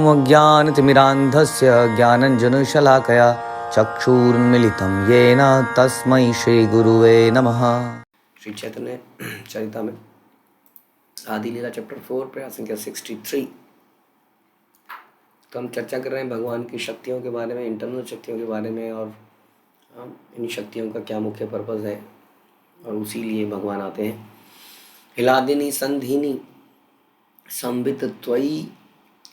अज्ञानतिमिरान्धस्य ज्ञानञ्जनशलाकया चक्षुरुन्मीलितं येन तस्मै श्रीगुरुवे नमः। श्री चैतन्य चरितामृत आदि लीला चैप्टर 4 प्रयास संख्या 63। तो हम चर्चा कर रहे हैं भगवान की शक्तियों के बारे में, इंटरनल शक्तियों के बारे में, और इन शक्तियों का क्या मुख्य पर्पज़ है, और उसी लिए भगवान आते हैं। हिलादिनी संधिनी संवित त्वयि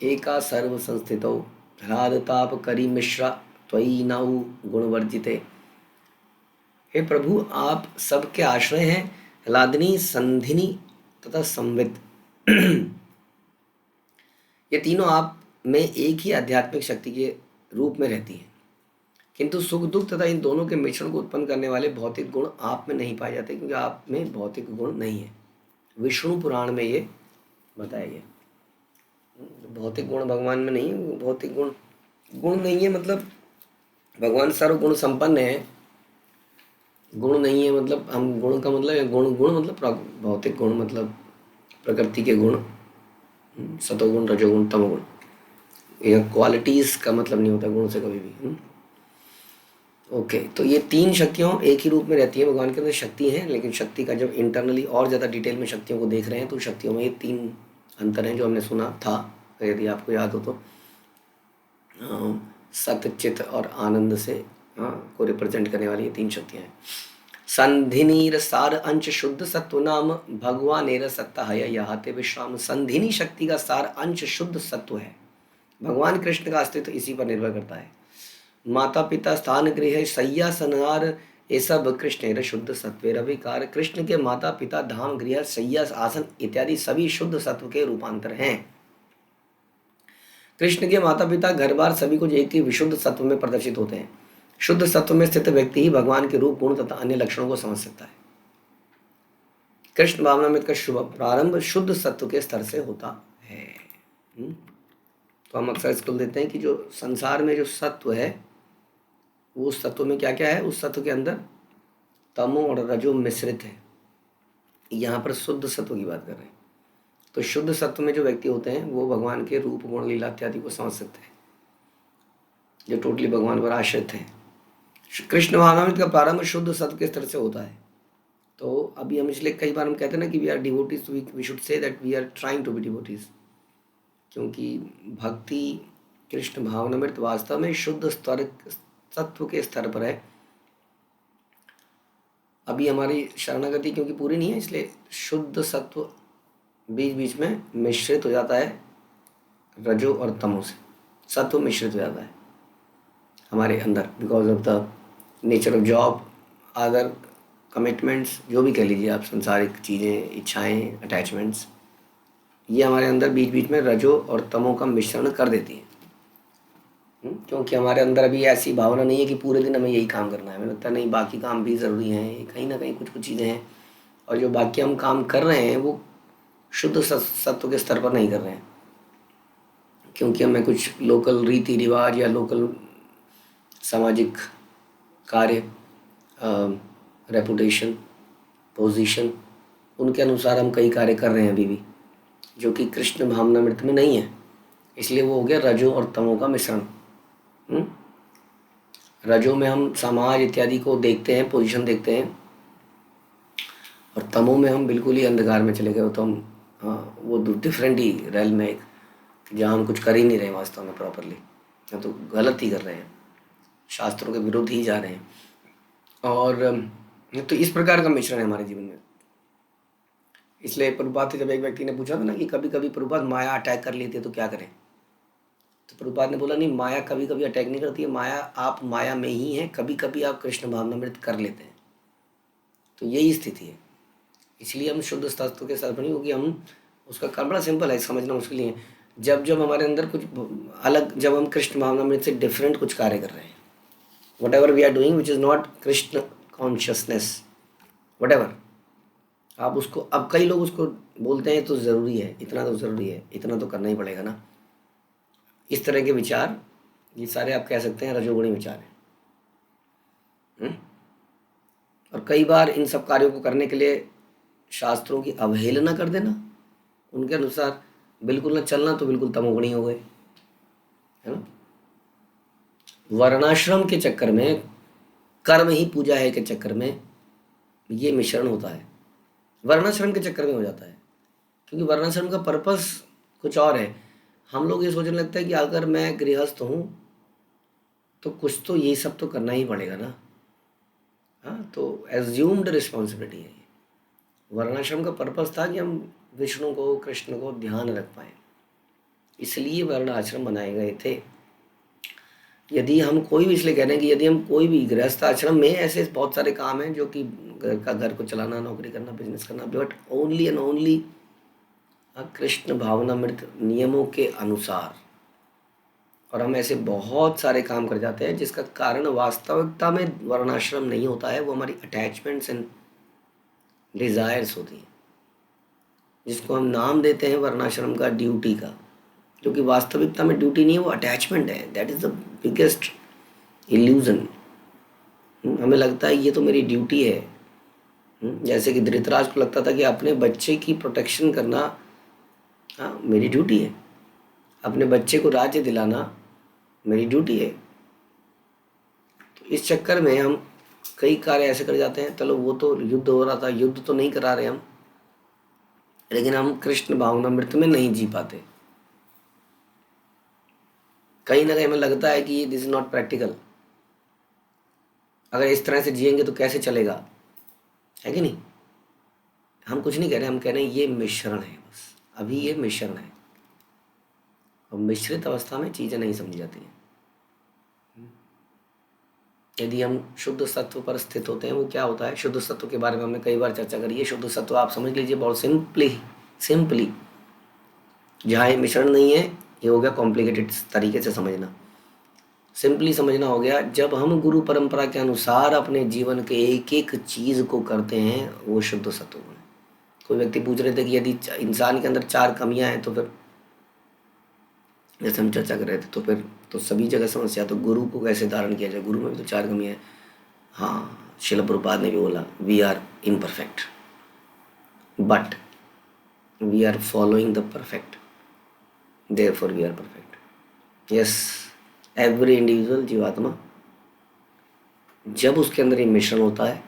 एका सर्व संस्थितौ ह्लाद ताप करी मिश्रा त्वयि नौ गुणवर्जिते। हे प्रभु, आप सबके आश्रय हैं, ह्लादिनी, संधिनी तथा संवित। ये तीनों आप में एक ही आध्यात्मिक शक्ति के रूप में रहती हैं, किंतु सुख दुख तथा इन दोनों के मिश्रण को उत्पन्न करने वाले भौतिक गुण आप में नहीं पाए जाते, क्योंकि आप में भौतिक गुण नहीं है। विष्णु पुराण में ये बताया गया। भौतिक गुण भगवान में नहीं है। भौतिक गुण नहीं है मतलब भगवान सर्व गुण संपन्न है। गुण नहीं है मतलब हम गुण का मतलब गुण मतलब भौतिक गुण मतलब प्रकृति के गुण, सतोगुण, रजोगुण, तमोगुण। यह क्वालिटीज का मतलब नहीं होता गुण से कभी भी। ओके, तो ये तीन शक्तियों एक ही रूप में रहती है। भगवान के अंदर शक्ति है, लेकिन शक्ति का जब इंटरनली और ज़्यादा डिटेल में शक्तियों को देख रहे हैं तो शक्तियों में ये तीन अंतर हैं जो हमने सुना था, यदि आपको याद हो तो। सत्य, चित्त और आनंद से को रिप्रेजेंट करने वाली ये तीन शक्तियाँ हैं। संधिनीर सार अंश शुद्ध सत्व नाम भगवानेर सत्ता है यहाते विश्राम। संधिनी शक्ति का सार अंश शुद्ध सत्व है। भगवान कृष्ण का अस्तित्व इसी पर निर्भर करता है। माता पिता स्थान गृह शय्या सनहार ये सब कृष्ण शुद्ध सत्वेर विकार। कृष्ण के माता पिता, धाम, गृह, शय्या, आसन इत्यादि सभी शुद्ध सत्व के रूपांतर हैं। कृष्ण के माता पिता, घर बार सभी कुछ एक ही विशुद्ध सत्व में प्रदर्शित होते हैं। शुद्ध सत्व में स्थित व्यक्ति ही भगवान के रूप, गुण तथा अन्य लक्षणों को समझ सकता है। कृष्ण भावनामृत का शुभ प्रारंभ शुद्ध सत्व के स्तर से होता है। तो हम अक्सर इसको देते हैं कि जो संसार में जो सत्व है वो उस सत्व में क्या क्या है, उस सत्व के अंदर तमो और रजो मिश्रित है। यहाँ पर शुद्ध सत्व की बात कर रहे हैं। तो शुद्ध सत्व में जो व्यक्ति होते हैं वो भगवान के रूप, गुण, लीला इत्यादि को समझ सकते हैं, जो टोटली भगवान पर आश्रित हैं। कृष्ण भावनामृत का प्रारंभ शुद्ध सत्व के स्तर से होता है। तो अभी हम इसलिए कई बार हम कहते हैं ना कि we are devotees, we should say that we are trying to be devotees, क्योंकि भक्ति कृष्ण भावनामृत वास्तव में शुद्ध स्तर सत्व के स्तर पर है। अभी हमारी शरणागति क्योंकि पूरी नहीं है, इसलिए शुद्ध सत्व बीच बीच में मिश्रित हो जाता है रजो और तमो से। सत्व मिश्रित हो जाता है हमारे अंदर because of the nature of job, other commitments, जो भी कह लीजिए आप, सांसारिक चीज़ें, इच्छाएं, अटैचमेंट्स, ये हमारे अंदर बीच बीच में रजो और तमो का मिश्रण कर देती हैं। क्योंकि हमारे अंदर अभी ऐसी भावना नहीं है कि पूरे दिन हमें यही काम करना है। हमें लगता है नहीं, बाकी काम भी ज़रूरी हैं, कहीं ना कहीं कुछ कुछ चीज़ें हैं, और जो बाकी हम काम कर रहे हैं वो शुद्ध सत्व के स्तर पर नहीं कर रहे हैं, क्योंकि हमें कुछ लोकल रीति रिवाज या लोकल सामाजिक कार्य, रेपुटेशन, पोजीशन, उनके अनुसार हम कई कार्य कर रहे हैं अभी भी, जो कि कृष्ण भावनामृत में नहीं है। इसलिए वो हो गया रजो और तमो का मिश्रण। रजो में हम समाज इत्यादि को देखते हैं, पोजीशन देखते हैं, और तमो में हम बिल्कुल ही अंधकार में चले गए। तो हम वो डिफरेंट ही रेल में एक, जहाँ हम कुछ कर ही नहीं रहे वास्तव में प्रॉपरली, या तो गलत ही कर रहे हैं, शास्त्रों के विरुद्ध ही जा रहे हैं। और तो इस प्रकार का मिश्रण है हमारे जीवन में। इसलिए प्रभुपाद से जब एक व्यक्ति ने पूछा था ना कि कभी कभी प्रभुपाद माया अटैक कर लेती है तो क्या करें, तो प्रभुपाद ने बोला नहीं, माया कभी कभी अटैक नहीं करती है, माया, आप माया में ही हैं, कभी कभी आप कृष्ण भावनामृत कर लेते हैं। तो यही स्थिति है। इसलिए हम शुद्ध तत्व के साथ बनी, क्योंकि हम उसका काम बड़ा सिंपल है, समझना मुश्किल नहीं है। जब जब हमारे अंदर कुछ अलग, जब हम कृष्ण भावनामृत से डिफरेंट कुछ कार्य कर रहे हैं, whatever we are doing which is not Krishna consciousness, whatever, आप उसको, अब कई लोग उसको बोलते हैं तो ज़रूरी है, इतना तो ज़रूरी है, इतना तो करना ही पड़ेगा ना, इस तरह के विचार, ये सारे आप कह सकते हैं रजोगुणी विचार हैं। और कई बार इन सब कार्यों को करने के लिए शास्त्रों की अवहेलना कर देना, उनके अनुसार बिल्कुल न चलना, तो बिल्कुल तमोगुणी हो गए। है ना। वर्णाश्रम के चक्कर में, कर्म ही पूजा है के चक्कर में ये मिश्रण होता है, वर्णाश्रम के चक्कर में हो जाता है, क्योंकि वर्णाश्रम का पर्पस कुछ और है। हम लोग ये सोचने लगता है कि अगर मैं गृहस्थ हूँ तो कुछ तो ये सब तो करना ही पड़ेगा ना। हाँ, तो एज्यूम्ड रिस्पॉन्सिबिलिटी है ये। वर्णाश्रम का पर्पस था कि हम विष्णु को, कृष्ण को ध्यान रख पाए, इसलिए वर्ण आश्रम बनाए गए थे। यदि हम कोई भी, इसलिए कह रहे हैं कि यदि हम कोई भी गृहस्थ आश्रम में, ऐसे बहुत सारे काम हैं जो कि घर को चलाना, नौकरी करना, बिजनेस करना, but only and only Krishna भावनामृत नियमों के अनुसार। और हम ऐसे बहुत सारे काम कर जाते हैं जिसका कारण वास्तविकता में वर्णाश्रम नहीं होता है, वो हमारी अटैचमेंट्स एंड डिज़ायर्स होती हैं, जिसको हम नाम देते हैं वर्णाश्रम का ड्यूटी का, जो कि वास्तविकता में ड्यूटी नहीं है, वो अटैचमेंट है। That is the biggest illusion. हमें लगता है ये तो मेरी ड्यूटी है। जैसे कि धृतराज को लगता था कि अपने बच्चे की प्रोटेक्शन करना, हाँ, मेरी ड्यूटी है। अपने बच्चे को राज्य दिलाना मेरी ड्यूटी है। तो इस चक्कर में हम कई कार्य ऐसे कर जाते हैं, चलो वो तो युद्ध हो रहा था, युद्ध तो नहीं करा रहे हम, लेकिन हम कृष्ण भावनामृत में नहीं जी पाते। कहीं ना कहीं हमें लगता है कि ये दिस इज नॉट प्रैक्टिकल, अगर इस तरह से जिएंगे तो कैसे चलेगा, है कि नहीं। हम कुछ नहीं कह रहे, हम कह रहे हैं ये मिश्रण है, बस अभी ये मिश्रण है, और मिश्रित अवस्था में चीज़ें नहीं समझी जाती हैं। यदि हम शुद्ध सत्व पर स्थित होते हैं, वो क्या होता है, शुद्ध सत्व के बारे में हमने कई बार चर्चा करी है। शुद्ध सत्व आप समझ लीजिए बहुत सिंपली, जहाँ ये मिश्रण नहीं है, ये हो गया कॉम्प्लिकेटेड तरीके से समझना। सिंपली समझना हो गया, जब हम गुरु परंपरा के अनुसार अपने जीवन के एक एक चीज़ को करते हैं, वो शुद्ध सत्व है। कोई व्यक्ति पूछ रहे थे कि यदि इंसान के अंदर 4 कमियां हैं तो फिर, जैसे हम चर्चा कर रहे थे, तो फिर तो सभी जगह समस्या, तो गुरु को कैसे धारण किया जाए, गुरु में भी तो 4 कमियां हैं। हाँ, शिल प्रभुपाद ने भी बोला, we are imperfect but we are following the perfect, therefore we are perfect. Yes, every individual जीवात्मा, जब उसके अंदर ये मिश्रण होता है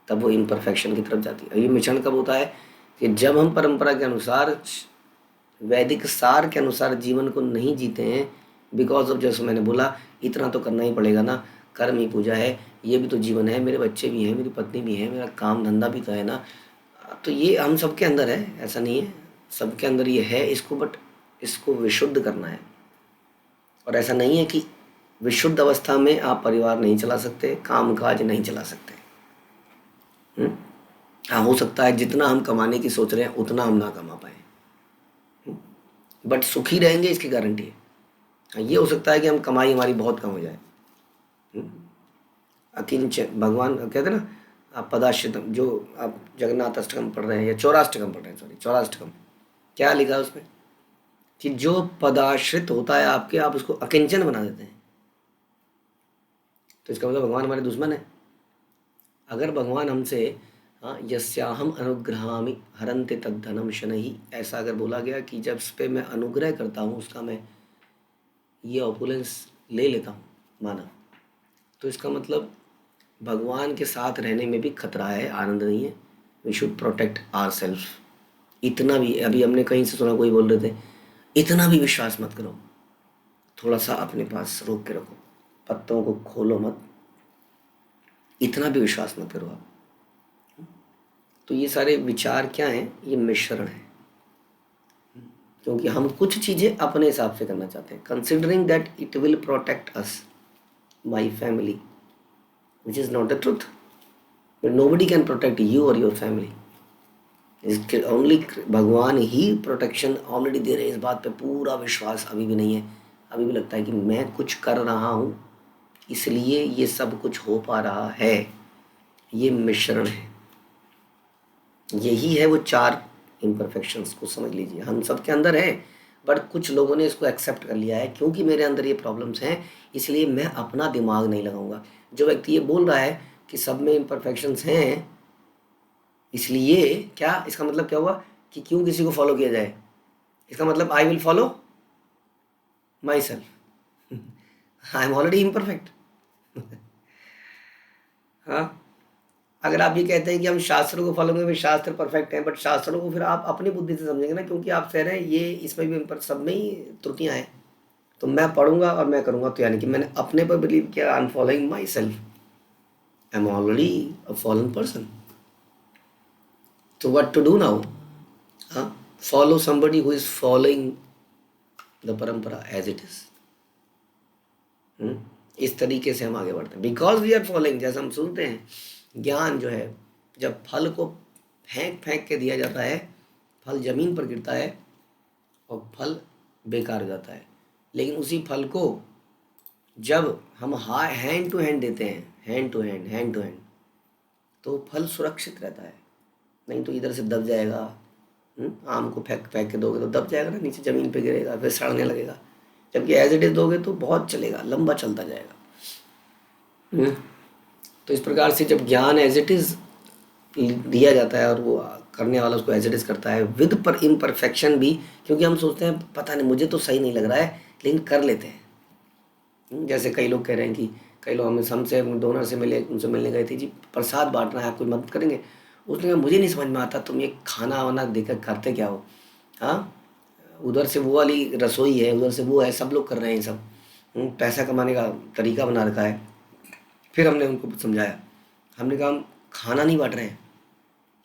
तब वो इम्परफेक्शन की तरफ जाती है। ये मिश्रण कब होता है कि जब हम परंपरा के अनुसार, वैदिक सार के अनुसार जीवन को नहीं जीते हैं, बिकॉज ऑफ, जैसे मैंने बोला, इतना तो करना ही पड़ेगा ना, कर्म ही पूजा है, ये भी तो जीवन है, मेरे बच्चे भी हैं, मेरी पत्नी भी है, मेरा काम धंधा भी तो है ना। तो ये हम सबके अंदर है, ऐसा नहीं है, सबके अंदर ये है इसको, बट इसको विशुद्ध करना है। और ऐसा नहीं है कि विशुद्ध अवस्था में आप परिवार नहीं चला सकते, काम काज नहीं चला सकते। हाँ, हो सकता है जितना हम कमाने की सोच रहे हैं उतना हम ना कमा पाए, बट सुखी रहेंगे इसकी गारंटी है। हाँ, ये हो सकता है कि हम कमाई हमारी बहुत कम हो जाए। अकिंच भगवान कहते हैं ना, आप पदाश्रितम, जो आप जगन्नाथ अष्टकम पढ़ रहे हैं या चौराष्टकम पढ़ रहे हैं, सॉरी चौराष्टकम, क्या लिखा है उसमें कि जो पदाश्रित होता है आपके, आप उसको अकिंचन बना देते हैं। तो इसका मतलब भगवान हमारे दुश्मन है। अगर भगवान हमसे, हाँ, यस्याहम अनुग्रहामि हरन्ते तद्धनम शनैः, ऐसा अगर बोला गया कि जब उस पर मैं अनुग्रह करता हूँ, उसका मैं ये ऑपुलेंस ले लेता हूँ माना, तो इसका मतलब भगवान के साथ रहने में भी खतरा है, आनंद नहीं है। We should protect our self. इतना भी, अभी हमने कहीं से सुना, कोई बोल रहे थे, इतना भी विश्वास मत करो, थोड़ा सा अपने पास रोक के रखो, पत्तों को खोलो मत, इतना भी विश्वास मत करो आप। तो ये सारे विचार क्या हैं, ये मिश्रण है, क्योंकि हम कुछ चीज़ें अपने हिसाब से करना चाहते हैं, considering that it will protect us, my family, which is not the truth. But nobody can protect you और योर फैमिली, इसके ओनली भगवान ही प्रोटेक्शन ऑलरेडी दे रहे हैं। इस बात पे पूरा विश्वास अभी भी नहीं है, अभी भी लगता है कि मैं कुछ कर रहा हूँ इसलिए ये सब कुछ हो पा रहा है। ये मिश्रण है, यही है वो 4 इम्परफेक्शंस को समझ लीजिए, हम सबके अंदर है, बट कुछ लोगों ने इसको एक्सेप्ट कर लिया है, क्योंकि मेरे अंदर ये प्रॉब्लम्स हैं इसलिए मैं अपना दिमाग नहीं लगाऊंगा। जो व्यक्ति ये बोल रहा है कि सब में इम्परफेक्शंस हैं, इसलिए क्या, इसका मतलब क्या हुआ कि क्यों किसी को फॉलो किया जाए, इसका मतलब आई will follow, my self. I am already imperfect. हाँ, अगर आप ये कहते हैं कि हम शास्त्रों को फॉलो करेंगे, शास्त्र परफेक्ट हैं, बट शास्त्रों को फिर आप अपनी बुद्धि से समझेंगे ना, क्योंकि आप कह रहे हैं ये इसमें भी सब में ही त्रुटियां हैं। तो मैं पढ़ूंगा और मैं करूंगा, तो यानी कि मैंने अपने पर बिलीव किया, I am following myself, I am already a fallen person. तो what to do now? Follow somebody who is following the parampara as it is. इस तरीके से हम आगे बढ़ते हैं, बिकॉज वी आर फॉलोइंग। जैसे हम सुनते हैं ज्ञान जो है, जब फल को फेंक फेंक के दिया जाता है, फल जमीन पर गिरता है और फल बेकार हो जाता है। लेकिन उसी फल को जब हम हैंड टू हैंड देते हैं, हैंड टू हैंड, तो फल सुरक्षित रहता है। नहीं तो इधर से दब जाएगा। आम को फेंक फेंक के दोगे तो दब जाएगा ना, नीचे ज़मीन पे गिरेगा, फिर सड़ने लगेगा। जबकि एज इट इज दोगे तो बहुत चलेगा, लंबा चलता जाएगा। तो इस प्रकार से जब ज्ञान एज इट इज दिया जाता है और वो करने वाला उसको एज इट इज करता है विद पर इम्परफेक्शन भी, क्योंकि हम सोचते हैं पता नहीं मुझे तो सही नहीं लग रहा है, लेकिन कर लेते हैं। जैसे कई लोग कह रहे हैं कि कई लोग हमसे डोनर से मिले, उनसे मिलने गए थे, जी प्रसाद बांटना है, आप कुछ मदद करेंगे? उसने कहा मुझे नहीं समझ में आता तुम ये खाना वाना देकर करते क्या हो। हाँ, उधर से वो वाली रसोई है, उधर से वो है, सब लोग कर रहे हैं सब। पैसा कमाने का तरीका बना रखा है। फिर हमने उनको समझाया, हमने कहा हम खाना नहीं बांट रहे हैं,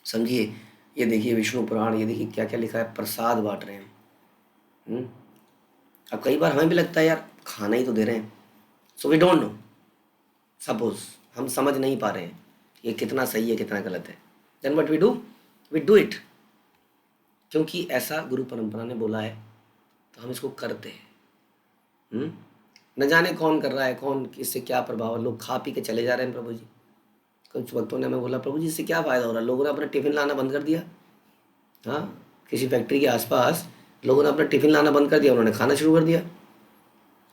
समझिए। ये देखिए विष्णु पुराण, ये देखिए क्या क्या लिखा है, प्रसाद बांट रहे हैं। अब कई बार हमें भी लगता है यार खाना ही तो दे रहे हैं। So we don't know, suppose हम समझ नहीं पा रहे हैं ये कितना सही है कितना गलत है। Then what we do it, क्योंकि ऐसा गुरु परंपरा ने बोला है, तो हम इसको करते हैं। न जाने कौन कर रहा है, कौन इससे क्या प्रभाव है। लोग खा पी के चले जा रहे हैं प्रभु जी। कुछ भक्तों ने हमें बोला प्रभु जी इससे क्या फ़ायदा हो रहा है, लोगों ने अपना टिफ़िन लाना बंद कर दिया। हाँ, किसी फैक्ट्री के आसपास लोगों ने अपना टिफ़िन लाना बंद कर दिया, उन्होंने खाना शुरू कर दिया।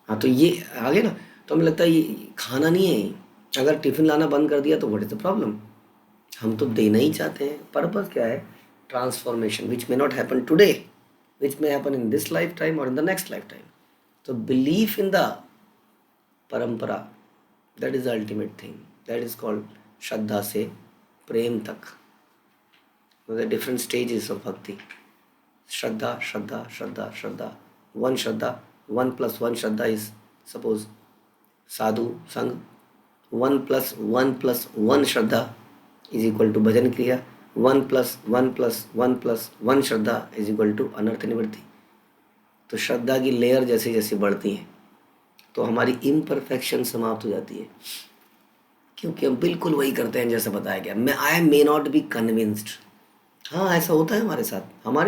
हाँ, तो ये आगे ना, तो हमें लगता है ये खाना नहीं है। अगर टिफ़िन लाना बंद कर दिया तो व्हाट इज़ द प्रॉब्लम? हम तो देना ही चाहते हैं। पर्पस क्या है? Transformation which may not happen today, which may happen in this life time और in the next life time. तो belief in the parampara, that is the ultimate thing, that is called श्रद्धा से प्रेम तक, the different stages of bhakti. श्रद्धा श्रद्धा श्रद्धा श्रद्धा, one shraddha, 1+1 shraddha is suppose sadhu sang, 1+1+1 shraddha is equal to bhajan kriya, 1+1+1+1 Shraddha is equal to अनर्थ निवृत्ति। तो श्रद्धा की लेयर जैसे जैसे बढ़ती है तो हमारी इम्परफेक्शन समाप्त हो जाती है, क्योंकि हम बिल्कुल वही करते हैं जैसा बताया गया। मैं आई मे नॉट बी कन्विंस्ड। हाँ, ऐसा होता है हमारे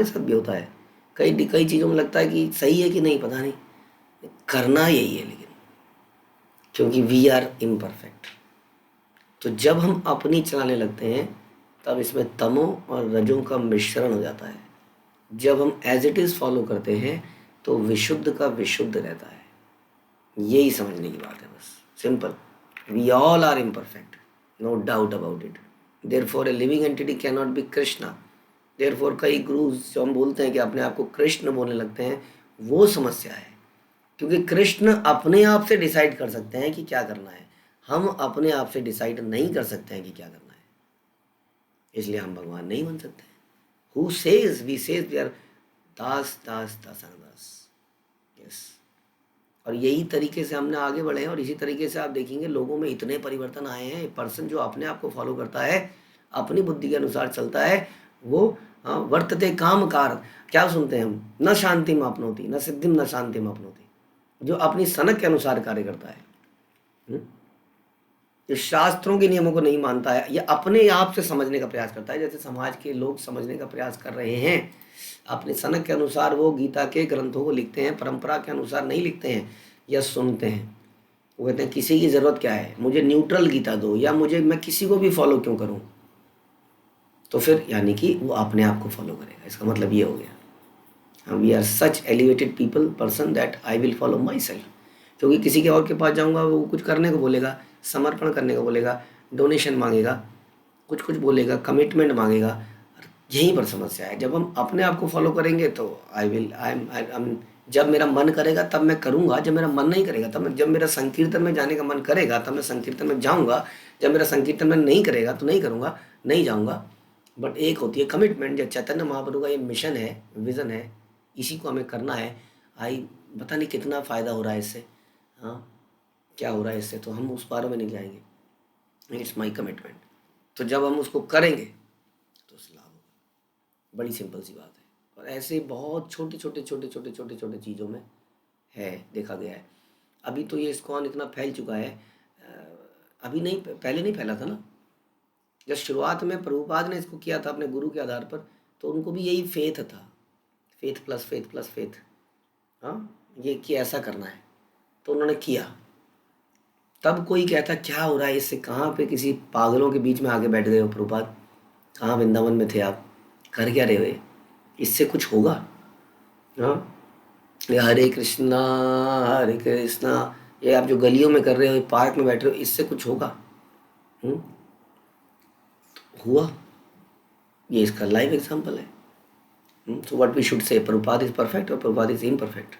साथ भी होता है। कई चीज़ों में लगता है कि सही है कि नहीं पता नहीं, करना यही है, लेकिन क्योंकि वी आर इम्परफेक्ट। तो जब हम अपनी चलाने लगते हैं तब इसमें तमो और रजों का मिश्रण हो जाता है। जब हम एज इट इज़ फॉलो करते हैं तो विशुद्ध का विशुद्ध रहता है। यही समझने की बात है, बस simple. We all are imperfect, no doubt about it. Therefore a living entity can not be Krishna. Therefore कई गुरुज जो हम बोलते हैं कि अपने आप को कृष्ण बोलने लगते हैं, वो समस्या है। क्योंकि कृष्ण अपने आप से डिसाइड कर सकते हैं कि क्या करना है, हम अपने आप से डिसाइड नहीं कर सकते हैं कि क्या करना है, इसलिए हम भगवान नहीं बन सकते। हु सेज वी आर दास दास दासानुदास। यस, और यही तरीके से हमने आगे बढ़े हैं। और इसी तरीके से आप देखेंगे लोगों में इतने परिवर्तन आए हैं। पर्सन जो अपने आप को फॉलो करता है, अपनी बुद्धि के अनुसार चलता है, वो वर्तते काम कार, क्या सुनते हैं हम, न शांति में अपनोती न सिद्धिम न शांति में अपनोती। जो अपनी सनक के अनुसार कार्य करता है, जो शास्त्रों के नियमों को नहीं मानता है, या अपने आप से समझने का प्रयास करता है, जैसे समाज के लोग समझने का प्रयास कर रहे हैं अपने सनक के अनुसार, वो गीता के ग्रंथों को लिखते हैं, परंपरा के अनुसार नहीं लिखते हैं या सुनते हैं। वो कहते हैं किसी की ज़रूरत क्या है, मुझे न्यूट्रल गीता दो, या मैं किसी को भी फॉलो क्यों करूं। तो फिर यानी कि वो अपने आप को फॉलो करेगा। इसका मतलब ये हो गया, we are such elevated people person that I will follow my self. क्योंकि किसी के और के पास जाऊँगा, वो कुछ करने को बोलेगा, समर्पण करने को बोलेगा, डोनेशन मांगेगा, कुछ बोलेगा, कमिटमेंट मांगेगा। यहीं पर समस्या है। जब हम अपने आप को फॉलो करेंगे तो आई एम जब मेरा मन करेगा तब मैं करूँगा, जब मेरा मन नहीं करेगा तब मैं, जब मेरा संकीर्तन में जाने का मन करेगा तब मैं संकीर्तन में जाऊँगा, जब मेरा संकीर्तन में नहीं करेगा तो नहीं करूँगा, नहीं जाऊँगा। बट एक होती है कमिटमेंट, जो चैतन्य महाप्रभु का ये मिशन है, विज़न है, इसी को हमें करना है। आई पता नहीं कितना फ़ायदा हो रहा है इससे, हाँ क्या हो रहा है इससे, तो हम उस बारे में नहीं जाएंगे। It's my commitment. तो जब हम उसको करेंगे तो उस लाभ होगा। बड़ी सिंपल सी बात है। और ऐसे बहुत छोटे छोटे छोटे छोटे छोटे छोटे चीज़ों में है, देखा गया है। अभी तो ये इस्कॉन इतना फैल चुका है, अभी नहीं, पहले नहीं फैला था ना। जब शुरुआत में प्रभुपाद ने इसको किया था अपने गुरु के आधार पर, तो उनको भी यही फेथ था, faith plus faith plus faith, हाँ ये कि ऐसा करना है, तो उन्होंने किया। तब कोई कहता क्या हो रहा है इससे, कहाँ पे किसी पागलों के बीच में आके बैठ गए हो प्रभुपाद, कहाँ वृंदावन में थे आप, कर क्या रहे हो, इससे कुछ होगा? हाँ ये हरे कृष्णा, ये आप जो गलियों में कर रहे हो, पार्क में बैठ रहे हो, इससे कुछ होगा? हम्म, हुआ। ये इसका लाइव एग्जांपल है। So what we should say, Prabhupada is perfect or Prabhupada is imperfect?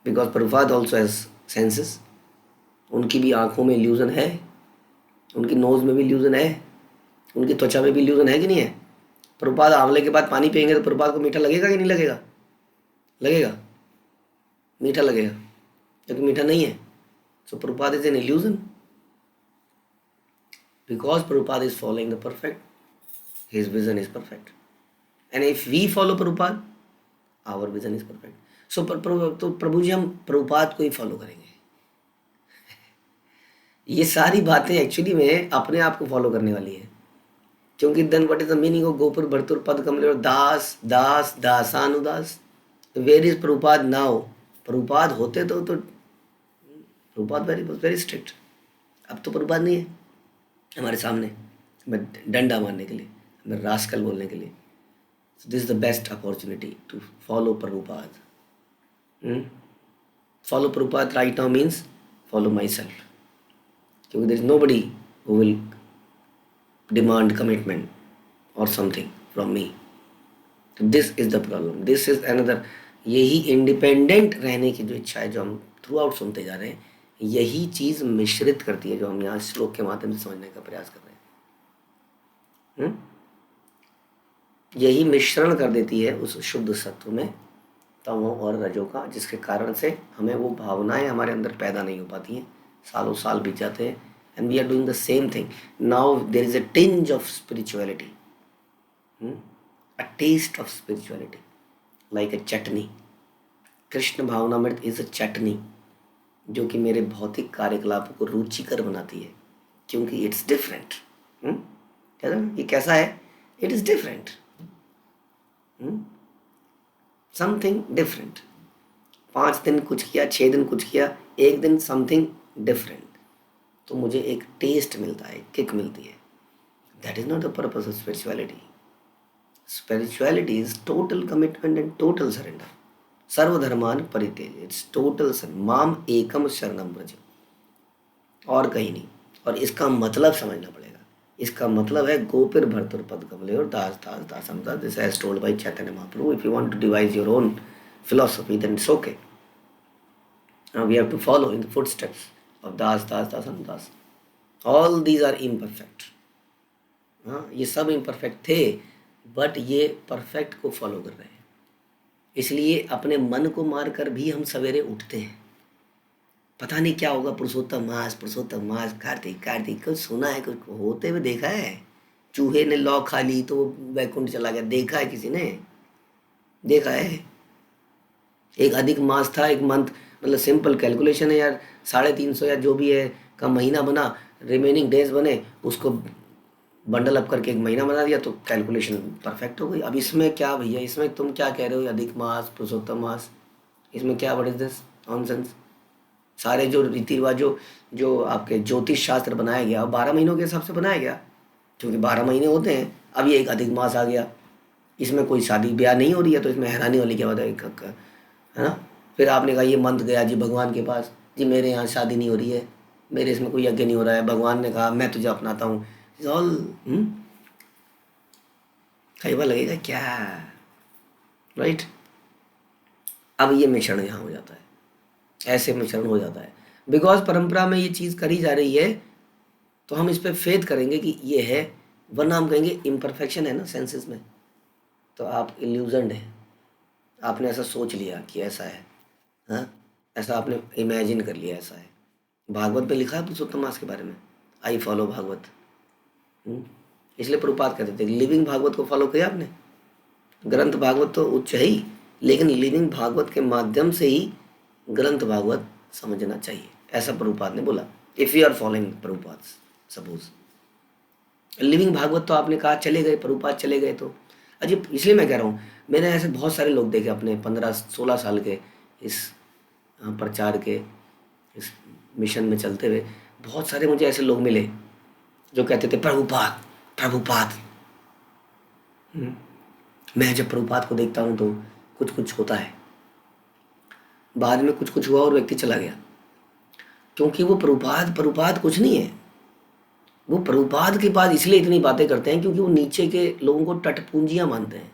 Because Prabhupada also has senses. उनकी भी आँखों में इल्यूजन है, उनकी नोज़ में भी इल्यूजन है, उनकी त्वचा में भी इल्यूजन है कि नहीं है? प्रभुपाद आंवले के बाद पानी पियेंगे तो प्रभुपाद को मीठा लगेगा कि नहीं लगेगा? लगेगा, मीठा लगेगा, क्योंकि मीठा नहीं है। So Prabhupada is an illusion, because Prabhupada is following the perfect, his vision is perfect, and if we follow Prabhupada, our vision is perfect. So तो प्रभु जी हम प्रभुपाद को ही फॉलो करेंगे। ये सारी बातें एक्चुअली में अपने आप को फॉलो करने वाली है, क्योंकि then what is the meaning of गोपुर भरतुर पद कमल और दास दास दासानुदास? Where is Prabhupada now? Prabhupada होते तो प्रभुपाद वेरी स्ट्रिक्ट। अब तो प्रभुपाद नहीं है हमारे सामने, हमें डंडा मारने के लिए, हमें रास्कल बोलने के लिए। So this is the best opportunity to follow Prabhupada. Follow Prabhupada right now means follow myself. Because there is nobody who will demand commitment or something from me. So this is the problem. This is another. यही independent रहने की जो इच्छा है, जो हम through out सुनते जा रहे हैं, यही चीज़ मिश्रित करती है, जो हम यहाँ श्लोक के माध्यम से समझने का प्रयास कर रहे हैं। यही मिश्रण कर देती है उस शुद्ध सत्व में तमो और रजो का, जिसके कारण से हमें वो भावनाएं हमारे अंदर पैदा नहीं हो पाती हैं। सालों साल बीत जाते हैं and we are doing the same thing. Now there is a tinge of spirituality, a taste of spirituality, like a chutney. Krishna भावनामृत इज अ चटनी, जो कि मेरे भौतिक कार्यकलापों को रुचिकर बनाती है, क्योंकि इट्स डिफरेंट। ये कैसा है? It is different, something different. 5 दिन कुछ किया, 6 दिन कुछ किया, एक दिन समथिंग डिफरेंट, तो मुझे एक टेस्ट मिलता है, किक मिलती है। That is not the purpose of spirituality. Spirituality is total commitment and total surrender. सर्वधर्मान परित्यज्य, इट्स टोटल माम एकम शरणम व्रज, और कहीं नहीं। और इसका मतलब समझना पड़ेगा। इसका मतलब है गोपिर भर्तुर पद कमले और दास दास दासम दास, this as told by Chaitanya Mahaprabhu. If you want to devise your own philosophy, then it's okay. Now we have to follow in the footsteps of das das dasam das. All these are imperfect. हाँ ये सब imperfect थे, but ये perfect को follow कर रहे हैं। इसलिए अपने मन को मार कर भी हम सवेरे उठते हैं। पता नहीं क्या होगा, पुरुषोत्तम मास कार्तिक कार्तिक, कुछ सुना है, कुछ होते हुए देखा है? चूहे ने लौ खा ली तो वैकुंठ चला गया, देखा है किसी ने? देखा है? एक अधिक मास था, एक मंथ, मतलब सिंपल कैलकुलेशन है यार, 350 या जो भी है का महीना बना, रिमेनिंग डेज बने, उसको बंडल अप करके एक महीना बना दिया, तो कैलकुलेशन परफेक्ट हो गई। अब इसमें क्या भैया, इसमें तुम क्या कह रहे हो? अधिक मास, पुरुषोत्तम मास, इसमें क्या, व्हाट इज दिस नॉनसेंस? सारे जो रीति रिवाज जो आपके ज्योतिष शास्त्र बनाया गया, 12 महीनों के हिसाब से बनाया गया, क्योंकि 12 महीने होते हैं। अब ये एक अधिक मास आ गया, इसमें कोई शादी ब्याह नहीं हो रही है, तो इसमें हैरानी वाली क्या बात है ना? फिर आपने कहा ये मंत्र गया जी भगवान के पास, जी मेरे यहाँ शादी नहीं हो रही है, मेरे इसमें कोई यज्ञ नहीं हो रहा है, भगवान ने कहा मैं तुझे अपनाता हूँ। इज ऑल कई बार लगेगा क्या, राइट? अब ये मिश्रण यहाँ हो जाता है, ऐसे मिश्रण हो जाता है। बिकॉज परंपरा में ये चीज़ करी जा रही है तो हम इस पर फेथ करेंगे कि ये है, वरना हम कहेंगे इम्परफेक्शन है ना सेंसेस में, तो आप इल्यूजनड हैं, आपने ऐसा सोच लिया कि ऐसा है, हाँ, ऐसा आपने इमेजिन कर लिया ऐसा है। भागवत में लिखा है पुरुषोत्तम मास के बारे में, आई फॉलो भागवत। इसलिए प्रभुपाद कहते थे लिविंग भागवत को फॉलो किया आपने। ग्रंथ भागवत तो उच्च है ही, लेकिन लिविंग भागवत के माध्यम से ही ग्रंथ भागवत समझना चाहिए, ऐसा प्रभुपाद ने बोला। If you are following Prabhupada, suppose living Bhagavat तो आपने कहा चले गए, प्रभुपाद चले गए तो अजीब। इसलिए मैं कह रहा हूँ, मैंने ऐसे बहुत सारे लोग देखे अपने 15-16 साल के इस प्रचार के इस मिशन में चलते हुए, बहुत सारे मुझे ऐसे लोग मिले जो कहते थे प्रभुपाद प्रभुपाद। मैं जब प्रभुपाद को देखता हूँ तो कुछ कुछ होता है, बाद में कुछ कुछ हुआ और व्यक्ति चला गया, क्योंकि वो प्रभुपाद कुछ नहीं है। वो प्रभुपाद के पास इसलिए इतनी बातें करते हैं क्योंकि वो नीचे के लोगों को टटपूंजियां मानते हैं,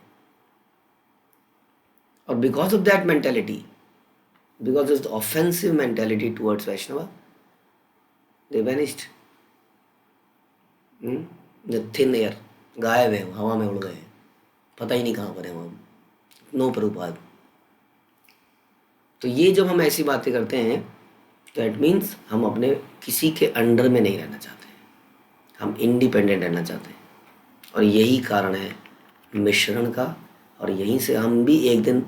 और because of that mentality, because of the offensive mentality towards Vaishnava, they vanished, the thin air, गायब है, हवा में उड़ गए, पता ही नहीं कहाँ पर है वो, नो प्रभुपाद। तो ये जब हम ऐसी बातें करते हैं तो इट मीन्स हम अपने किसी के अंडर में नहीं रहना चाहते, हम इंडिपेंडेंट रहना चाहते हैं, और यही कारण है मिश्रण का, और यहीं से हम भी एक दिन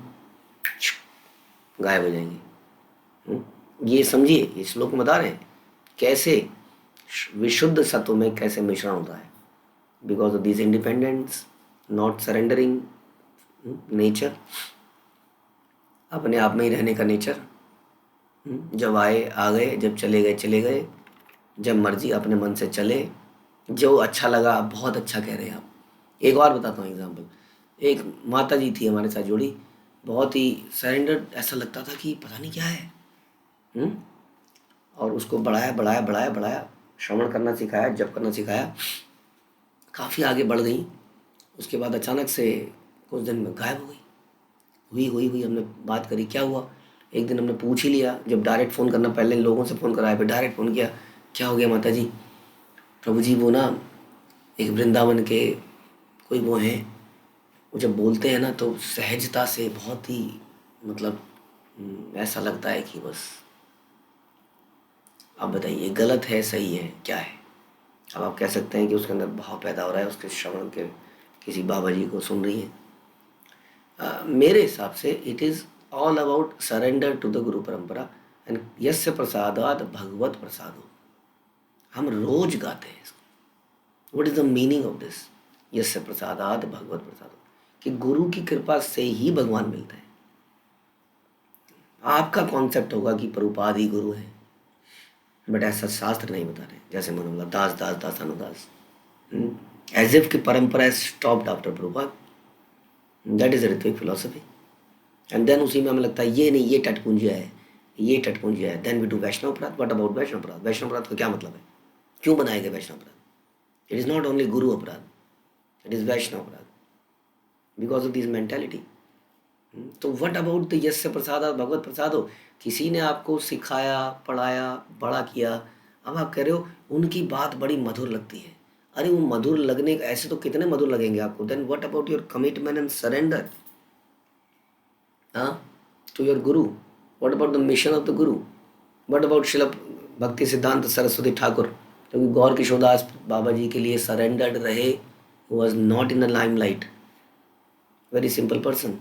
गायब हो जाएंगे। ये समझिए, ये श्लोक में बता रहे हैं कैसे विशुद्ध सत्व में कैसे मिश्रण होता है, because of this independence, not surrendering nature, अपने आप में ही रहने का नेचर। जब आए आ गए, जब चले गए चले गए, जब मर्जी अपने मन से चले, जो अच्छा लगा, बहुत अच्छा कह रहे हैं आप। एक और बताता हूँ एग्जाम्पल, एक माता जी थी हमारे साथ जुड़ी, बहुत ही सरेंडर, ऐसा लगता था कि पता नहीं क्या है। और उसको बढ़ाया बढ़ाया बढ़ाया बढ़ाया, श्रवण करना सिखाया, जप करना सिखाया, काफ़ी आगे बढ़ गई। उसके बाद अचानक से कुछ दिन में गायब हो गई। हुई हमने बात करी, क्या हुआ, एक दिन हमने पूछ ही लिया, जब डायरेक्ट फ़ोन करना, पहले लोगों से फ़ोन कराया, फिर डायरेक्ट फ़ोन किया, क्या हो गया माता जी? प्रभु जी वो ना एक वृंदावन के कोई वो हैं, वो जब बोलते हैं ना तो सहजता से बहुत ही, मतलब ऐसा लगता है कि बस, आप बताइए गलत है सही है क्या है? अब आप कह सकते हैं कि उसके अंदर भाव पैदा हो रहा है, उसके श्रवण के किसी बाबा जी को सुन रही है। मेरे हिसाब से it is all about surrender to the Guru parampara, and यस्य प्रसादाद भगवत प्रसादो। हम रोज गाते हैं इसको। What is the meaning of this? यस्य प्रसादाद भगवत प्रसादो, कि गुरु की कृपा से ही भगवान मिलता है। आपका कॉन्सेप्ट होगा कि प्रभुपाद ही गुरु है, बट ऐसा शास्त्र नहीं बता रहे। जैसे मैंने बोला दास दास दास अनुदास, एज इफ की parampara stopped after Prabhupada, that is ritvik philosophy. And then उसी में हमें लगता है ये नहीं, ये टटपुंजिया है, ये टटपुंजिया है, देन वी डू वैष्णव अपराध। व्हाट अबाउट वैष्णव अपराध? वैष्णव अपराध का क्या मतलब है? क्यों बनाए गए वैष्णव अपराध? इट इज़ नॉट ओनली गुरु अपराध, इट इज़ वैष्णव अपराध, बिकॉज ऑफ दिस मेंटेलिटी। तो व्हाट अबाउट द यस्य प्रसाद भगवत प्रसाद हो? किसी ने आपको सिखाया, पढ़ाया, बड़ा किया, अब आप कह रहे हो उनकी बात बड़ी मधुर लगती है। अरे वो मधुर लगने, ऐसे तो कितने मधुर लगेंगे आपको। Then what about your commitment and surrender to your guru? What about the mission of the guru? What about शिला भक्ति सिद्धांत सरस्वती ठाकुर, क्योंकि गौर किशोरदास बाबा जी के लिए सरेंडर्ड रहे, was not in the limelight, very simple person,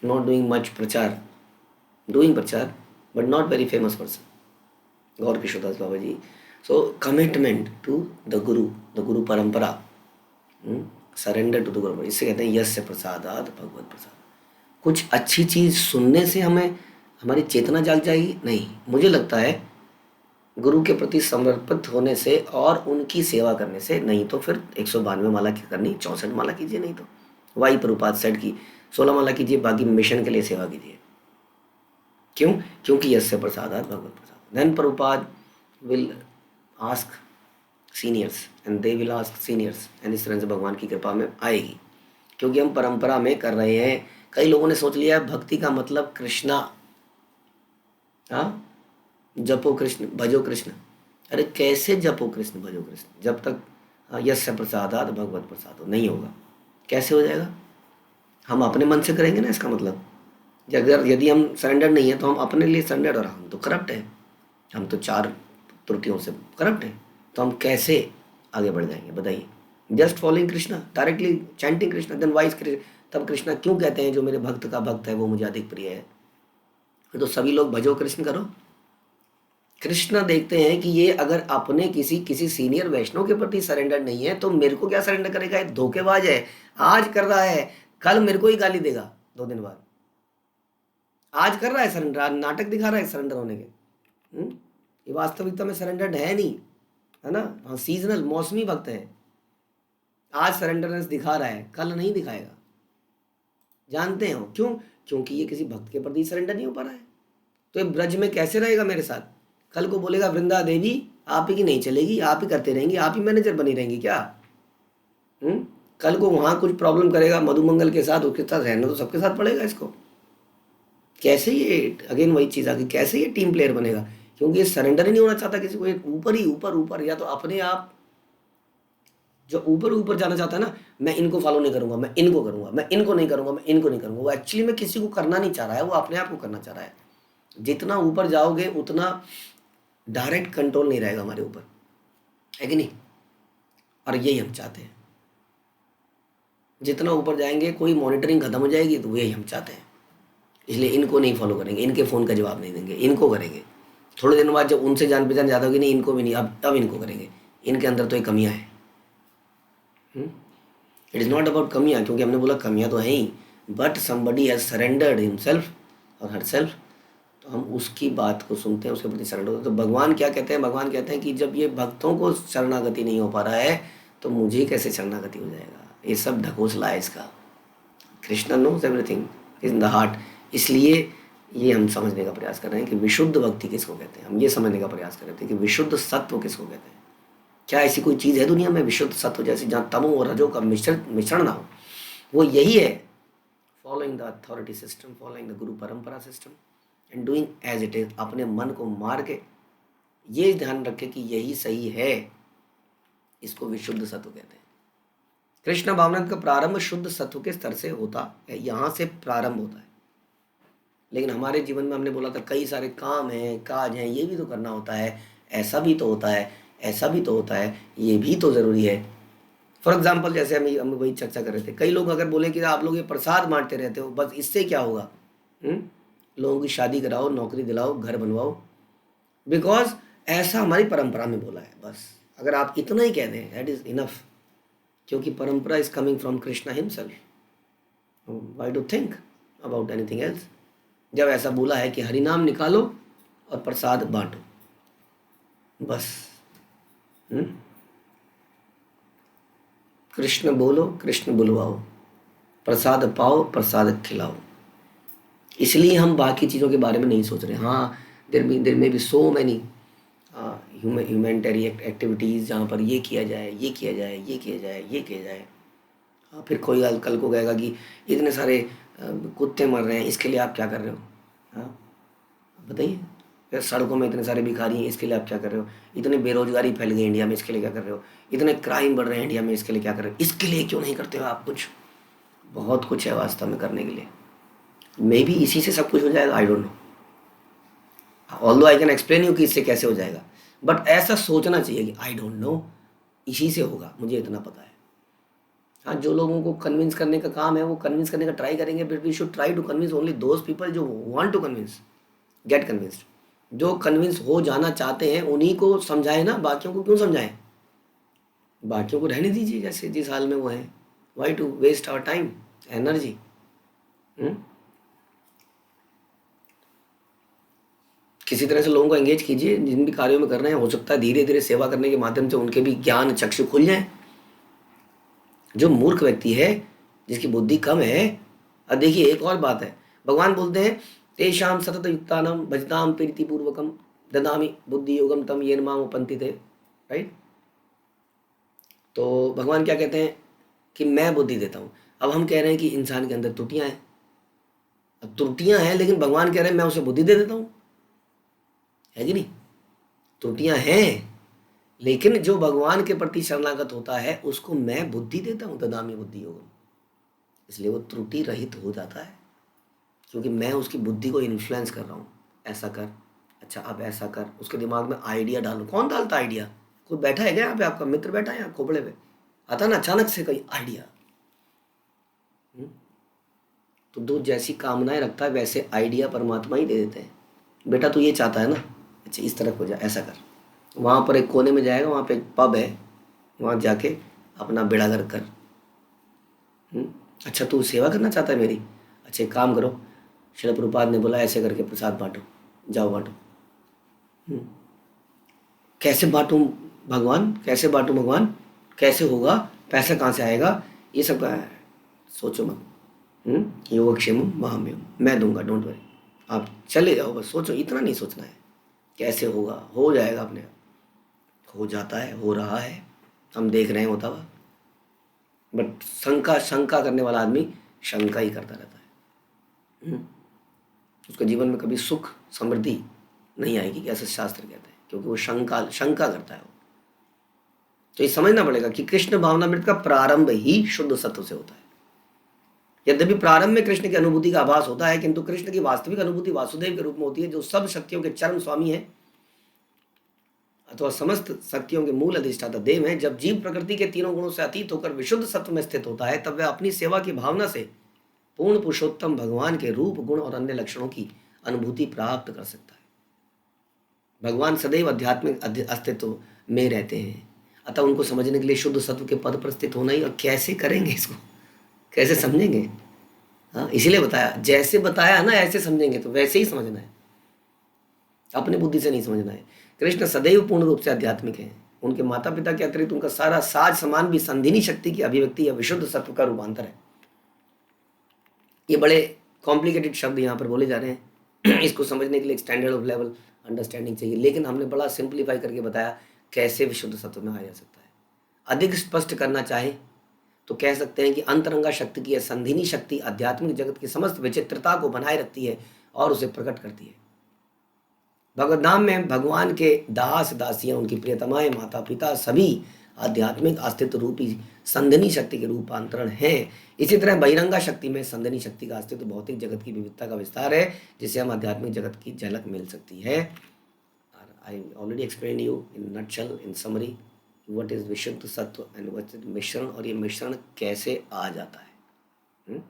not doing much prachar, doing prachar but not very famous person, Gaur Kishordas Baba ji. So commitment to the Guru parampara, surrender to the गुरु, इससे कहते हैं यस्य प्रसादाद भगवत प्रसाद। कुछ अच्छी चीज़ सुनने से हमें हमारी चेतना जाग जाएगी? नहीं, मुझे लगता है गुरु के प्रति समर्पित होने से और उनकी सेवा करने से। नहीं तो फिर 192 माला की करनी, 64 माला कीजिए, नहीं तो वाई प्रभुपाद सेट की 16 माला कीजिए, बाकी मिशन के लिए सेवा कीजिए। क्यों? क्योंकि यस्य प्रसादात भगवत प्रसाद। Then Prabhupada will ask seniors and they will ask seniors, and इस तरह से भगवान की कृपा में आएगी, क्योंकि हम परंपरा में कर रहे हैं कई लोगों ने सोच लिया है भक्ति का मतलब कृष्णा, हाँ, जपो कृष्ण भजो कृष्ण। अरे कैसे जपो कृष्ण भजो कृष्ण जब तक यस्य प्रसादात भगवत प्रसादो नहीं होगा। कैसे हो जाएगा? हम अपने मन से करेंगे ना, इसका मतलब अगर यदि हम सरेंडर नहीं है तो हम अपने लिए सरेंडर, और हम तो करप्ट है, हम तो चार त्रुटियों से करप्ट है, तो हम कैसे आगे बढ़ जाएंगे बताइए? Just following Krishna, directly chanting Krishna, then wise तब कृष्णा क्यों कहते हैं जो मेरे भक्त का भक्त है वो मुझे अधिक प्रिय है? तो सभी लोग भजो कृष्ण करो। कृष्ण देखते हैं कि ये अगर अपने किसी किसी सीनियर वैष्णव के प्रति सरेंडर नहीं है तो मेरे को क्या सरेंडर करेगा? ये धोखेबाज है, आज कर रहा है कल मेरे को ही गाली देगा 2 दिन बाद। आज कर रहा है सरेंडर, आज नाटक दिखा रहा है सरेंडर होने के। ये वास्तविकता में सरेंडर्ड है नहीं, है ना? हाँ, सीजनल मौसमी भक्त है। आज सरेंडरनेस दिखा रहा है, कल नहीं दिखाएगा। जानते हो क्यों? क्योंकि ये किसी भक्त के प्रति सरेंडर नहीं हो पा रहा है। तो ये ब्रज में कैसे रहेगा मेरे साथ? कल को बोलेगा वृंदा देवी आप ही की नहीं चलेगी, आप ही करते रहेंगी, आप ही मैनेजर बनी रहेंगी क्या? कल को वहां कुछ प्रॉब्लम करेगा मधुमंगल के साथ, उसके साथ रहना तो सबके साथ पड़ेगा इसको। कैसे ये, अगेन वही चीज आ गई, कैसे ये टीम प्लेयर बनेगा? क्योंकि ये सरेंडर ही नहीं होना चाहता किसी को, ये ऊपर ही ऊपर ऊपर, या तो अपने आप जो ऊपर ऊपर जाना चाहता है ना, मैं इनको फॉलो नहीं करूंगा, मैं इनको करूंगा, मैं इनको नहीं करूंगा, मैं इनको नहीं करूंगा, वो एक्चुअली में किसी को करना नहीं चाह रहा है, वो अपने आप को करना चाह रहा है। जितना ऊपर जाओगे उतना डायरेक्ट कंट्रोल नहीं रहेगा हमारे ऊपर, है कि नहीं? और यही हम चाहते हैं। जितना ऊपर जाएंगे कोई मॉनिटरिंग खत्म हो जाएगी, तो यही हम चाहते हैं। इसलिए इनको नहीं फॉलो करेंगे, इनके फ़ोन का जवाब नहीं देंगे, इनको करेंगे। थोड़े दिन बाद जब उनसे जान पहचान ज़्यादा होगी, नहीं इनको भी नहीं, अब इनको करेंगे। इनके अंदर तो ये कमियां हैं। इट इज़ नॉट अबाउट कमियां, क्योंकि हमने बोला कमियां तो हैं ही, but somebody has surrendered himself और हरसेल्फ, तो हम उसकी बात को सुनते हैं, उसके प्रति सरेंडर होते हैं। तो भगवान क्या कहते हैं? भगवान कहते हैं कि जब ये भक्तों को शरणागति नहीं हो पा रहा है तो मुझे कैसे शरणागति हो जाएगा? ये सब ढकोसला है इसका। Krishna knows everything is in the heart. इसलिए ये हम समझने का प्रयास कर रहे हैं कि विशुद्ध भक्ति किसको कहते हैं। हम ये समझने का प्रयास कर रहे थे कि विशुद्ध सत्व किसको कहते हैं। क्या ऐसी कोई चीज़ है दुनिया में विशुद्ध सत्व जैसी, जहाँ तमो और रजो का मिश्रण ना हो? वो यही है, following the authority system, following the Guru parampara system and doing as it is. अपने मन को मार के ये ध्यान रखे कि यही सही है, इसको विशुद्ध सत्व कहते हैं। कृष्ण भावनात्म का प्रारंभ शुद्ध सत्व के स्तर से होता है, यहाँ से प्रारंभ होता है। लेकिन हमारे जीवन में हमने बोला था कई सारे काम हैं, काज हैं, ये भी तो करना होता है, ऐसा भी तो होता है, ऐसा भी तो होता है, ये भी तो ज़रूरी है। फॉर एग्जाम्पल जैसे हम वही चर्चा कर रहे थे, कई लोग अगर बोले कि आप लोग ये प्रसाद बांटते रहते हो, बस इससे क्या होगा? लोगों की शादी कराओ, नौकरी दिलाओ, घर बनवाओ, बिकॉज ऐसा हमारी परंपरा में बोला है। बस अगर आप इतना ही कह दें दैट इज इनफ, क्योंकि परंपरा is coming from Krishna himself. Why do think about anything else? जब ऐसा बोला है कि हरि नाम निकालो और प्रसाद बांटो, बस। कृष्ण बोलो, कृष्ण बुलवाओ, प्रसाद पाओ, प्रसाद खिलाओ। इसलिए हम बाकी चीज़ों के बारे में नहीं सोच रहे। हाँ, देर में भी सो मैनी ह्यूमैनिटेरी एक्टिविटीज़ जहाँ पर ये किया जाए, ये किया जाए, ये किया जाए, ये किया जाए। हाँ, फिर कोई कल को कहेगा कि इतने सारे कुत्ते मर रहे हैं, इसके लिए आप क्या कर रहे हो? हाँ बताइए। फिर सड़कों में इतने सारे भिखारी हैं, इसके लिए आप क्या कर रहे हो? इतनी बेरोजगारी फैल गई इंडिया में, इसके लिए क्या कर रहे हो? इतने क्राइम बढ़ रहे हैं इंडिया में, इसके लिए क्या कर रहे हो? इसके लिए क्यों नहीं करते हो आप कुछ? बहुत कुछ है वास्तव में करने के लिए। मे बी इसी से सब कुछ हो जाएगा, I don't know. Although I can explain you कि इससे कैसे हो जाएगा, बट ऐसा सोचना चाहिए कि आई डोंट नो, इसी से होगा, मुझे इतना पता है। हाँ, जो लोगों को कन्विंस करने का काम है वो कन्विंस करने का ट्राई करेंगे, but we should try to convince only those people जो want to convince, get convinced. जो कन्विंस हो जाना चाहते हैं उन्हीं को समझाएं ना, बाकियों को क्यों समझाएं? बाकियों को रहने दीजिए जैसे जिस हाल में वो है। Why to waste our time energy? किसी तरह से लोगों को एंगेज कीजिए जिन भी कार्यों में कर रहे हैं। हो सकता है धीरे धीरे सेवा करने के माध्यम से उनके भी ज्ञान चक्षु खुल जाए। जो मूर्ख व्यक्ति है, जिसकी बुद्धि कम है, और देखिए एक और बात है, भगवान बोलते हैं तेषाम सतत युक्तानाम भजताम प्रीति पूर्वकम ददामि बुद्धि योगम तम येन माम उपन्ति थे। राइट? तो भगवान क्या कहते हैं कि मैं बुद्धि देता हूँ। अब हम कह रहे हैं कि इंसान के अंदर त्रुटियां हैं, अब त्रुटियां हैं, लेकिन भगवान कह रहे हैं मैं उसे बुद्धि दे देता हूँ, है कि नहीं? त्रुटियां हैं, लेकिन जो भगवान के प्रति शरणागत होता है उसको मैं बुद्धि देता हूँ, ददामी बुद्धि योगम। इसलिए वो त्रुटि रहित हो जाता है, क्योंकि मैं उसकी बुद्धि को इन्फ्लुएंस कर रहा हूँ। ऐसा कर, अच्छा अब ऐसा कर, उसके दिमाग में आइडिया डालो। कौन डालता आइडिया? कोई बैठा है क्या यहाँ पे? आपका मित्र बैठा है यहाँ खोपड़े पे? आता ना अचानक से कोई आइडिया। तो जो जैसी कामनाएं रखता है वैसे आइडिया परमात्मा ही दे देते हैं। बेटा तू ये चाहता है ना, अच्छा इस तरफ हो जा, ऐसा कर। वहाँ पर एक कोने में जाएगा, वहाँ पे एक पब है, वहाँ जाके अपना बेड़ागर कर। अच्छा तू सेवा करना चाहता है मेरी, अच्छा एक काम करो, श्रील प्रभुपाद ने बोला ऐसे करके प्रसाद बांटो, जाओ बांटो। कैसे बांटूं भगवान, कैसे बांटूं भगवान, कैसे होगा, पैसा कहाँ से आएगा, ये सब का सोचो मत। योगक्षेम महाम्यम, मैं दूंगा, डोंट वरी, आप चले जाओ, बस सोचो, इतना नहीं सोचना है कैसे होगा, हो जाएगा अपने आप। हो जाता है, हो रहा है, हम देख रहे हैं होता हुआ। बट शंका शंका करने वाला आदमी शंका ही करता रहता है। उसके जीवन में कभी सुख समृद्धि नहीं आएगी, ऐसा शास्त्र कहते हैं, क्योंकि वो शंका शंका करता है वो। तो ये समझना पड़ेगा कि कृष्ण भावनामृत का प्रारंभ ही शुद्ध सत्व से होता है। यद्यपि प्रारंभ में कृष्ण की अनुभूति का आभास होता है, किंतु कृष्ण की वास्तविक अनुभूति वासुदेव के रूप में होती है, जो सब शक्तियों के चरम स्वामी है अथवा समस्त शक्तियों के मूल अधिष्ठाता देव हैं। जब जीव प्रकृति के तीनों गुणों से अतीत होकर विशुद्ध सत्व में स्थित होता है, तब वह अपनी सेवा की भावना से पूर्ण पुरुषोत्तम भगवान के रूप, गुण और अन्य लक्षणों की अनुभूति प्राप्त कर सकता है। भगवान सदैव आध्यात्मिक अस्तित्व में रहते हैं, अतः उनको समझने के लिए शुद्ध सत्व के पद पर स्थित होना ही। और कैसे करेंगे इसको, कैसे समझेंगे? हाँ, इसीलिए बताया, जैसे बताया ना ऐसे समझेंगे, तो वैसे ही समझना है, अपनी बुद्धि से नहीं समझना है। कृष्ण सदैव पूर्ण रूप से आध्यात्मिक है। उनके माता पिता के अतिरिक्त उनका सारा साज समान भी संधिनी शक्ति की अभिव्यक्ति या विशुद्ध सत्व का रूपांतर है। ये बड़े कॉम्प्लिकेटेड शब्द यहाँ पर बोले जा रहे हैं। इसको समझने के लिए एक स्टैंडर्ड ऑफ लेवल अंडरस्टैंडिंग चाहिए, लेकिन हमने बड़ा सिंप्लीफाई करके बताया कैसे विशुद्ध सत्व में आया जा सकता है। अधिक स्पष्ट करना चाहे तो कह सकते हैं कि अंतरंगा शक्ति की यह संधिनी शक्ति आध्यात्मिक जगत की समस्त विचित्रता को बनाए रखती है और उसे प्रकट करती है। भगवत नाम में भगवान के दास दासियां, उनकी प्रियतमाएं, माता पिता सभी आध्यात्मिक अस्तित्व रूपी संधिनी शक्ति के रूपांतरण हैं। इसी तरह बहिरंगा शक्ति में संधिनी शक्ति का अस्तित्व भौतिक जगत की विविधता का विस्तार है, जिसे हम आध्यात्मिक जगत की झलक मिल सकती है। I already explain you in nutshell, in summary, what is विशुद्ध सत्व एंड व्हाट इज मिश्रण, और ये मिश्रण कैसे आ जाता है।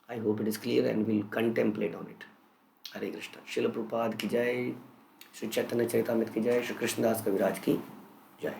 I hope it is clear and will contemplate on it. Hare Krishna. Shrila Prabhupada की जय, श्री चैतन्य चरितामृत की जय, श्री कृष्णदास कविराज की जय।